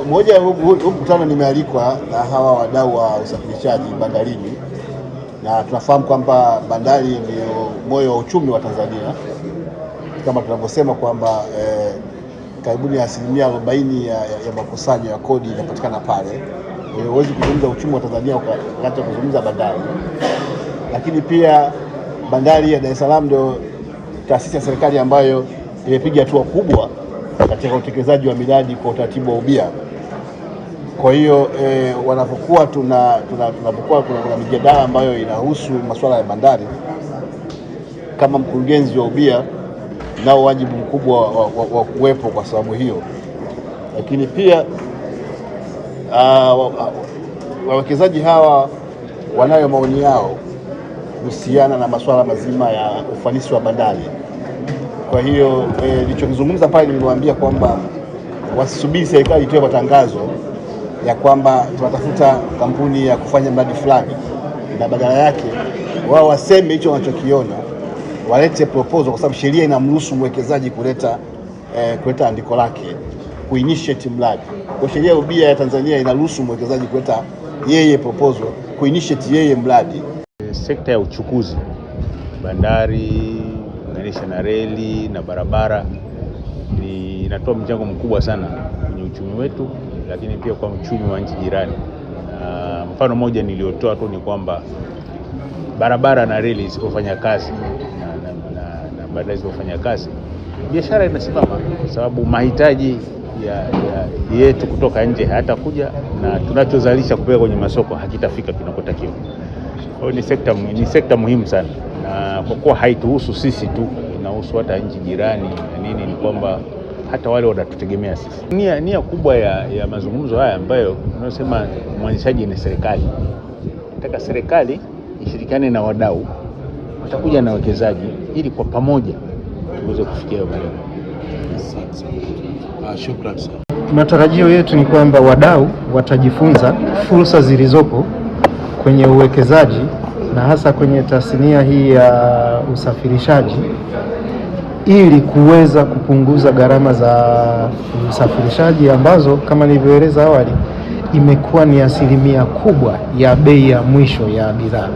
Moja ya huu mkutano nimealikwa na hawa wadau wa usafirishaji bandarini, na tunafahamu kwamba bandari ndio moyo wa uchumi wa Tanzania, kama tunavyosema kwamba karibuni 40% ya makusanyo ya kodi yanapatikana pale. Huwezi kuzungumza uchumi wa Tanzania wakati kuzungumza bandari. Lakini pia bandari ya Dar es Salaam ndio taasisi ya serikali ambayo imepiga hatua kubwa katika utekelezaji wa miradi kwa utaratibu wa ubia. Kwa hiyo wanapokuwa tunapokuwa kuna mijadala ambayo inahusu masuala ya bandari, kama mkurugenzi wa ubia nao wajibu mkubwa wa kuwepo kwa sababu hiyo. Lakini pia wawekezaji hawa wanayo maoni yao kuhusiana na masuala mazima ya ufanisi wa bandari. Kwa hiyo nilichozungumza pale, nilimwambia kwamba wasisubiri serikali itoe matangazo ya kwamba tunatafuta kampuni ya kufanya mradi fulani, na badala yake wao waseme hicho wanachokiona, walete proposal, kwa sababu sheria inamruhusu mwekezaji kuleta andiko lake, kuinitiate mradi. Kwa sheria ya ubia ya Tanzania inaruhusu mwekezaji kuleta yeye proposal, kuinitiate yeye mradi. Sekta ya uchukuzi, bandari, kuunganisha na reli na barabara, inatoa mchango mkubwa sana kwenye uchumi wetu, lakini pia kwa uchumi wa nchi jirani. Mfano moja niliotoa tu ni kwamba barabara na reli zisipofanya kazi na bandari zisipofanya kazi, biashara inasimama, kwa sababu mahitaji yetu kutoka nje hayatakuja, na tunachozalisha kupeleka kwenye masoko hakitafika kinakotakiwa. Kwa hiyo ni sekta muhimu sana, na kwa kuwa haituhusu sisi tu, inahusu hata nchi jirani na nini, ni kwamba hata wale wanatutegemea sisi. Nia kubwa ya mazungumzo haya ambayo tunasema mwanzishaji ni serikali. Nataka serikali ishirikiane na wadau, watakuja na wawekezaji, ili kwa pamoja tuweze kufikia malengo. Shukrani sana. Matarajio yetu ni kwamba wadau watajifunza fursa zilizopo kwenye uwekezaji na hasa kwenye tasnia hii ya usafirishaji, ili kuweza kupunguza gharama za usafirishaji ambazo kama nilivyoeleza awali imekuwa ni 1% kubwa ya bei ya mwisho ya bidhaa.